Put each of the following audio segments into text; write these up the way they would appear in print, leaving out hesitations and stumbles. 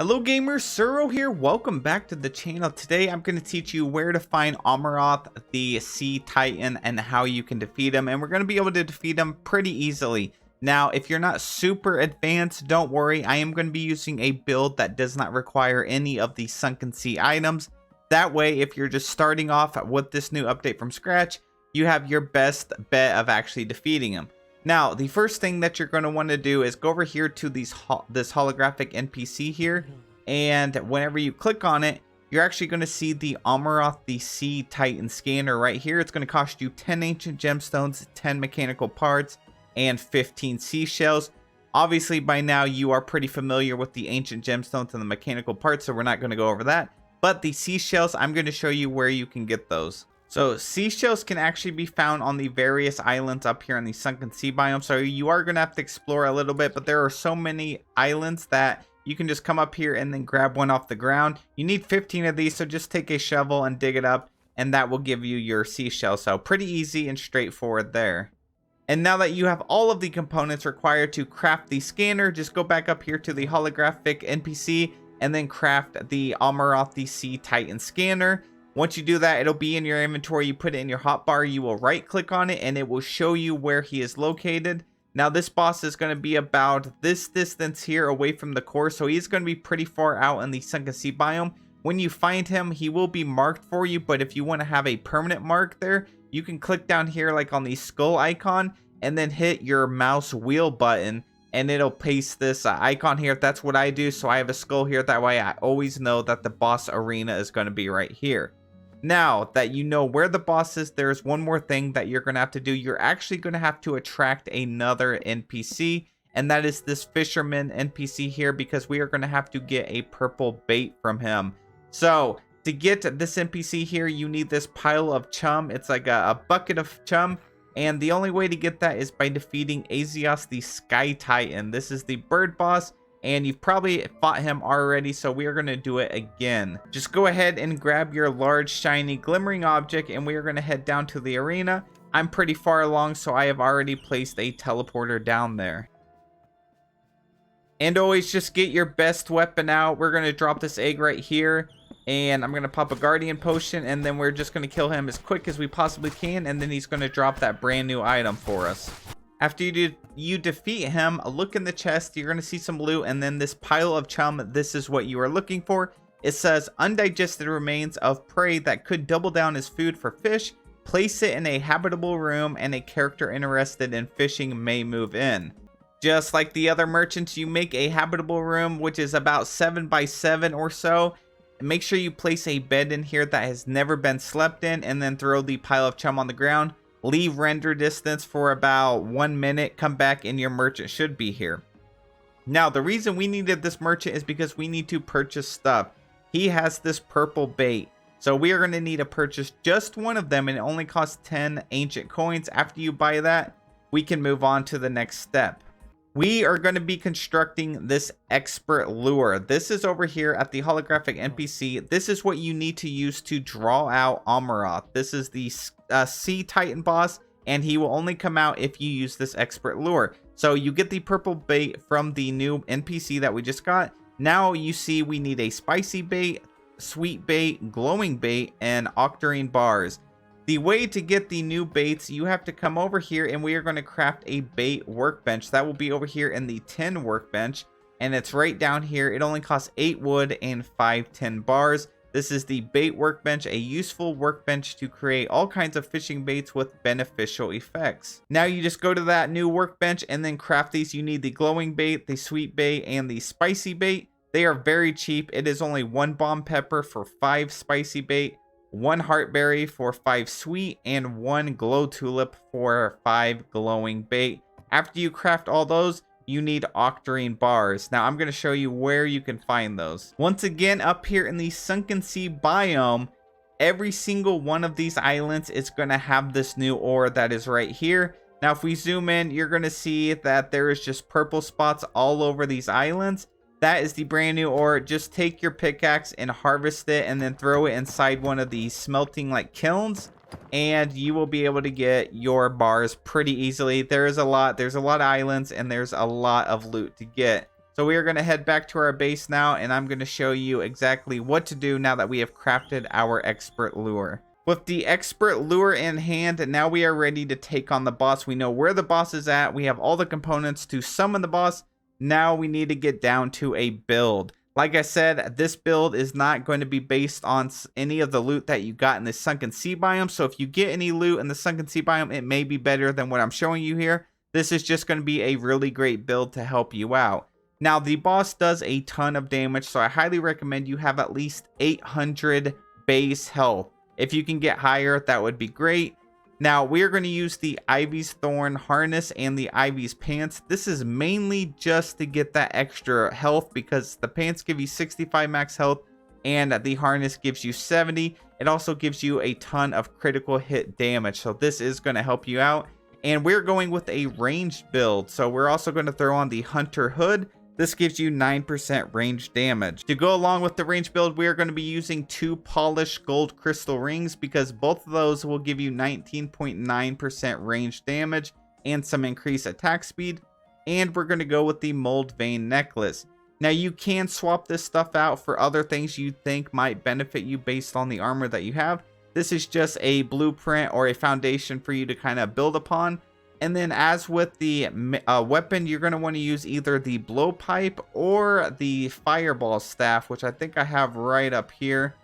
Hello gamers, Suro here. Welcome back to the channel. Today I'm going to teach you where to find Omoroth the Sea Titan and how you can defeat him. And we're going to be able to defeat him pretty easily. Now, if you're not super advanced, don't worry. I am going to be using a build that does not require any of the Sunken Sea items. That way, if you're just starting off with this new update from scratch, you have your best bet of actually defeating him. Now, the first thing that you're going to want to do is go over here to this holographic NPC here. And whenever you click on it, you're actually going to see the Omoroth the Sea Titan scanner right here. It's going to cost you 10 ancient gemstones, 10 mechanical parts, and 15 seashells. Obviously, by now, you are pretty familiar with the ancient gemstones and the mechanical parts, so we're not going to go over that. But the seashells, I'm going to show you where you can get those. So seashells can actually be found on the various islands up here in the Sunken Sea biome. So you are going to have to explore a little bit, but there are so many islands that you can just come up here and then grab one off the ground. You need 15 of these, so just take a shovel and dig it up, and that will give you your seashell. So pretty easy and straightforward there. And now that you have all of the components required to craft the scanner, just go back up here to the holographic NPC and then craft the Omoroth the Sea Titan scanner. Once you do that, it'll be in your inventory. You put it in your hotbar, you will right click on it, and it will show you where he is located. Now this boss is going to be about this distance here away from the core, so he's going to be pretty far out in the Sunken Sea biome. When you find him, he will be marked for you, but if you want to have a permanent mark there, you can click down here like on the skull icon and then hit your mouse wheel button and it'll paste this icon here. That's what I do, so I have a skull here. That way I always know that the boss arena is going to be right here. Now that you know where the boss is, there's one more thing that you're going to have to do. You're actually going to have to attract another NPC, and that is this fisherman NPC here, because we are going to have to get a purple bait from him. So to get this NPC here, you need this pile of chum. It's like a bucket of chum, and the only way to get that is by defeating Azios the Sky Titan. This is the bird boss, and you've probably fought him already, so we are going to do it again. Just go ahead and grab your large shiny glimmering object, and we are going to head down to the arena. I'm pretty far along, so I have already placed a teleporter down there. And always just get your best weapon out. We're going to drop this egg right here, and I'm going to pop a guardian potion, and then we're just going to kill him as quick as we possibly can, and then he's going to drop that brand new item for us. After you defeat him, look in the chest, you're going to see some loot, and then this pile of chum, this is what you are looking for. It says undigested remains of prey that could double down as food for fish. Place it in a habitable room and a character interested in fishing may move in. Just like the other merchants, you make a habitable room, which is about 7 by 7 or so. Make sure you place a bed in here that has never been slept in, and then throw the pile of chum on the ground. Leave render distance for about 1 minute. Come back and your merchant should be here. Now, the reason we needed this merchant is because we need to purchase stuff. He has this purple bait. So we are going to need to purchase just one of them, and it only costs 10 ancient coins. After you buy that, we can move on to the next step. We are going to be constructing this expert lure. This is over here at the holographic NPC. This is what you need to use to draw out Omoroth. This is the Sea Titan boss, and he will only come out if you use this expert lure. So you get the purple bait from the new NPC that we just got. Now you see we need a spicy bait, sweet bait, glowing bait, and Octarine Bars. The way to get the new baits, you have to come over here, and we are going to craft a bait workbench. That will be over here in the tin workbench, and it's right down here. It only costs 8 wood and 5 tin bars. This is the bait workbench, a useful workbench to create all kinds of fishing baits with beneficial effects. Now you just go to that new workbench and then craft these. You need the glowing bait, the sweet bait, and the spicy bait. They are very cheap. It is only 1 bomb pepper for 5 spicy bait, 1 heartberry for 5 sweet, and 1 glow tulip for 5 glowing bait. After you craft all those, you need Octarine Bars. Now I'm going to show you where you can find those. Once again, up here in the Sunken Sea biome, every single one of these islands is going to have this new ore that is right here. Now if we zoom in, you're going to see that there is just purple spots all over these islands. That is the brand new ore. Just take your pickaxe and harvest it, and then throw it inside one of these smelting like kilns, and you will be able to get your bars pretty easily. There's a lot of islands, and there's a lot of loot to get. So we are going to head back to our base now, and I'm going to show you exactly what to do now that we have crafted our expert lure. With the expert lure in hand, now we are ready to take on the boss. We know where the boss is at. We have all the components to summon the boss. Now we need to get down to a build. Like I said, this build is not going to be based on any of the loot that you got in the Sunken Sea biome. So if you get any loot in the Sunken Sea biome, it may be better than what I'm showing you here. This is just going to be a really great build to help you out. Now, the boss does a ton of damage, so I highly recommend you have at least 800 base health. If you can get higher, that would be great. Now, we're going to use the Ivy's Thorn Harness and the Ivy's Pants. This is mainly just to get that extra health because the pants give you 65 max health and the harness gives you 70. It also gives you a ton of critical hit damage, so this is going to help you out. And we're going with a ranged build, so we're also going to throw on the Hunter Hood. This gives you 9% range damage. To go along with the range build, we are going to be using 2 polished gold crystal rings because both of those will give you 19.9% range damage and some increased attack speed. And we're going to go with the mold vein necklace. Now you can swap this stuff out for other things you think might benefit you based on the armor that you have. This is just a blueprint or a foundation for you to kind of build upon. And then as with the weapon, you're going to want to use either the blowpipe or the fireball staff, which I think I have right up here.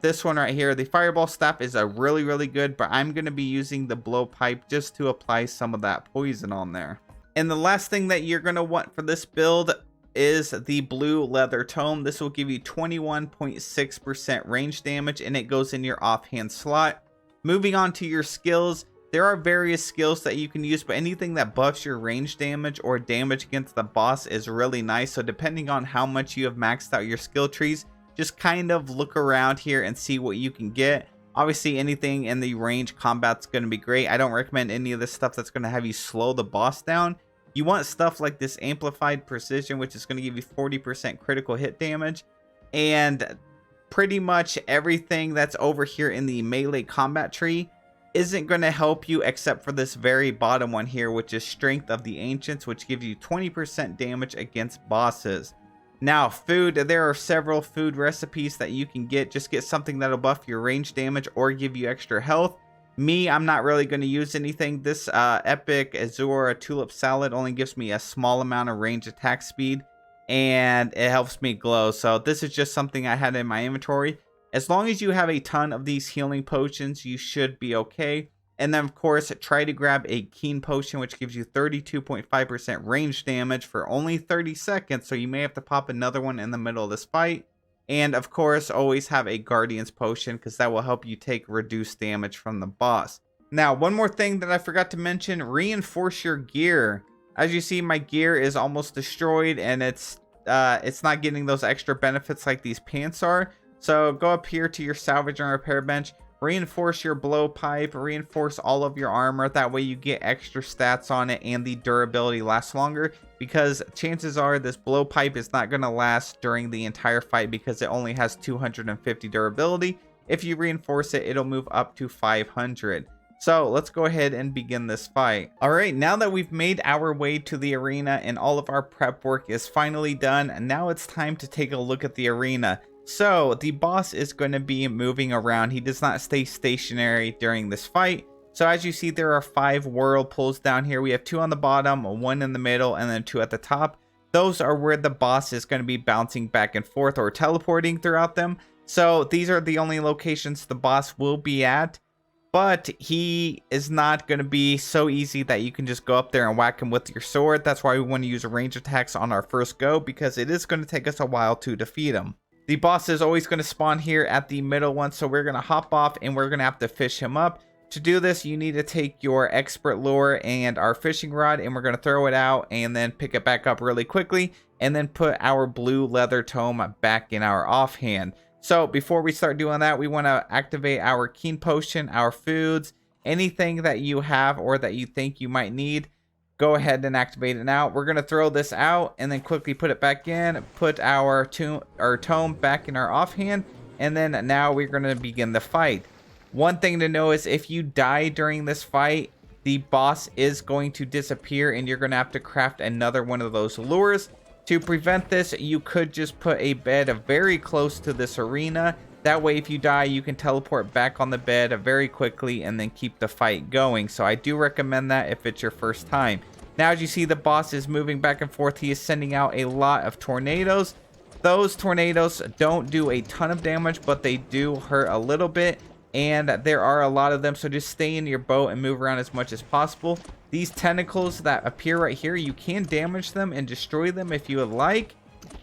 This one right here, the fireball staff is a really good, but I'm going to be using the blowpipe just to apply some of that poison on there. And the last thing that you're going to want for this build is the blue leather tome. This will give you 21.6% range damage and it goes in your offhand slot. Moving on to your skills. There are various skills that you can use, but anything that buffs your range damage or damage against the boss is really nice. So depending on how much you have maxed out your skill trees, just kind of look around here and see what you can get. Obviously, anything in the range combat's going to be great. I don't recommend any of this stuff that's going to have you slow the boss down. You want stuff like this amplified precision, which is going to give you 40% critical hit damage. And pretty much everything that's over here in the melee combat tree isn't going to help you except for this very bottom one here, which is Strength of the Ancients, which gives you 20% damage against bosses. Now, food, there are several food recipes that you can get. Just get something that'll buff your range damage or give you extra health. Me, I'm not really going to use anything. This epic Azure tulip salad only gives me a small amount of range attack speed and it helps me glow. So this is just something I had in my inventory. As long as you have a ton of these healing potions, you should be okay. And then, of course, try to grab a Keen Potion, which gives you 32.5% range damage for only 30 seconds. So you may have to pop another one in the middle of this fight. And, of course, always have a Guardian's Potion because that will help you take reduced damage from the boss. Now, one more thing that I forgot to mention, reinforce your gear. As you see, my gear is almost destroyed and it's not getting those extra benefits like these pants are. So go up here to your salvage and repair bench, reinforce your blowpipe, reinforce all of your armor. That way you get extra stats on it and the durability lasts longer, because chances are this blowpipe is not going to last during the entire fight because it only has 250 durability. If you reinforce it, it'll move up to 500. So let's go ahead and begin this fight. All right, now that we've made our way to the arena and all of our prep work is finally done, now it's time to take a look at the arena. So the boss is going to be moving around. He does not stay stationary during this fight. So as you see, there are 5 whirlpools down here. We have 2 on the bottom, 1 in the middle, and then 2 at the top. Those are where the boss is going to be bouncing back and forth or teleporting throughout them. So these are the only locations the boss will be at. But he is not going to be so easy that you can just go up there and whack him with your sword. That's why we want to use range attacks on our first go, because it is going to take us a while to defeat him. The boss is always going to spawn here at the middle one, so we're going to hop off and we're going to have to fish him up. To do this, you need to take your expert lure and our fishing rod, and we're going to throw it out and then pick it back up really quickly, and then put our blue leather tome back in our offhand. So before we start doing that, we want to activate our Keen Potion, our foods, anything that you have or that you think you might need. Go ahead and activate it now. We're going to throw this out and then quickly put it back in, put our tome back in our offhand, and then now we're going to begin the fight. One thing to know is if you die during this fight, the boss is going to disappear and you're going to have to craft another one of those lures. To prevent this, you could just put a bed very close to this arena. That way, if you die, you can teleport back on the bed very quickly and then keep the fight going. So I do recommend that if it's your first time. Now, as you see, the boss is moving back and forth. He is sending out a lot of tornadoes. Those tornadoes don't do a ton of damage, but they do hurt a little bit. And there are a lot of them, so just stay in your boat and move around as much as possible. These tentacles that appear right here, you can damage them and destroy them if you would like.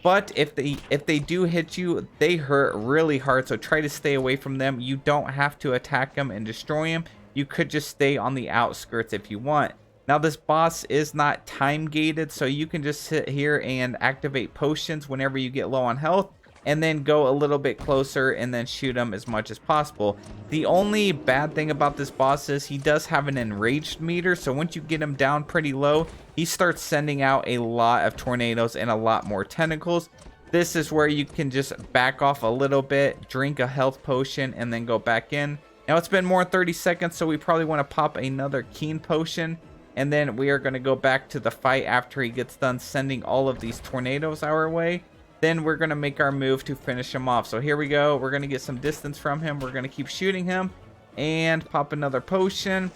But if they do hit you, they hurt really hard, so try to stay away from them. You don't have to attack them and destroy them. You could just stay on the outskirts if you want. Now, this boss is not time gated, so you can just sit here and activate potions whenever you get low on health, and then go a little bit closer and then shoot him as much as possible. The only bad thing about this boss is he does have an enraged meter, so once you get him down pretty low, he starts sending out a lot of tornadoes and a lot more tentacles. This is where you can just back off a little bit, drink a health potion, and then go back in. Now, it's been more than 30 seconds, so we probably want to pop another keen potion, and then we are going to go back to the fight after he gets done sending all of these tornadoes our way. Then we're going to make our move to finish him off. So here we go. We're going to get some distance from him. We're going to keep shooting him and pop another potion.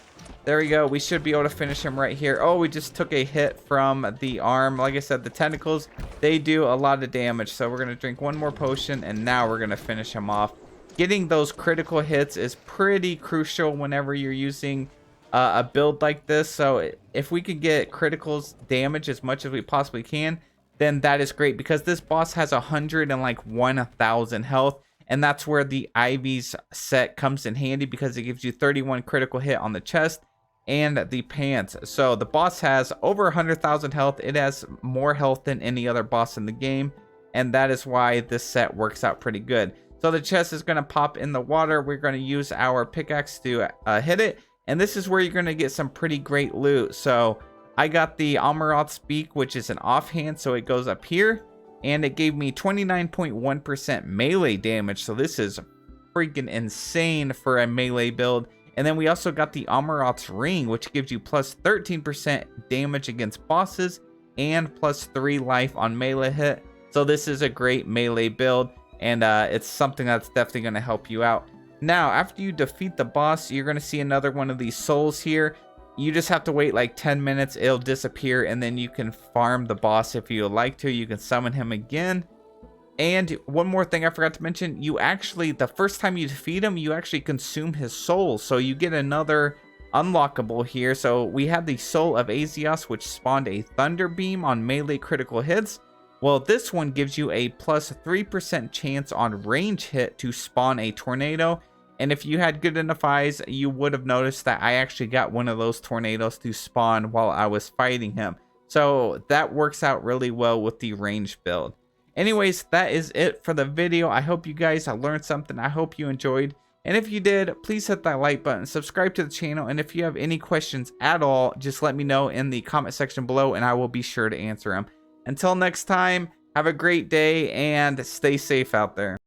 There we go. We should be able to finish him right here. Oh, we just took a hit from the arm. Like I said, the tentacles, they do a lot of damage. So we're going to drink one more potion, and now we're going to finish him off. Getting those critical hits is pretty crucial whenever you're using a build like this. So if we could get criticals damage as much as we possibly can, then that is great, because this boss has 1,000 health, and that's where the Ivy's set comes in handy, because it gives you 31 critical hit on the chest and the pants. So the boss has over 100,000 health. It has more health than any other boss in the game, and that is why this set works out pretty good. So the chest is going to pop in the water. We're going to use our pickaxe to hit it, and this is where you're going to get some pretty great loot. So I got the Omoroth's beak, which is an offhand, so it goes up here, and it gave me 29.1% melee damage, so this is freaking insane for a melee build. And then we also got the Omoroth's ring, which gives you plus 13% damage against bosses and plus 3 life on melee hit. So this is a great melee build, and it's something that's definitely going to help you out. Now, after you defeat the boss, you're going to see another one of these souls here. You just have to wait like 10 minutes, it'll disappear, and then you can farm the boss if you would like to. You can summon him again. And one more thing I forgot to mention, you actually, the first time you defeat him, you actually consume his soul. So you get another unlockable here. So we have the Soul of Azios, which spawned a Thunder Beam on melee critical hits. Well, this one gives you a plus 3% chance on range hit to spawn a tornado. And if you had good enough eyes, you would have noticed that I actually got one of those tornadoes to spawn while I was fighting him. So that works out really well with the range build. Anyways, that is it for the video. I hope you guys learned something. I hope you enjoyed. And if you did, please hit that like button, subscribe to the channel. And if you have any questions at all, just let me know in the comment section below, and I will be sure to answer them. Until next time, have a great day and stay safe out there.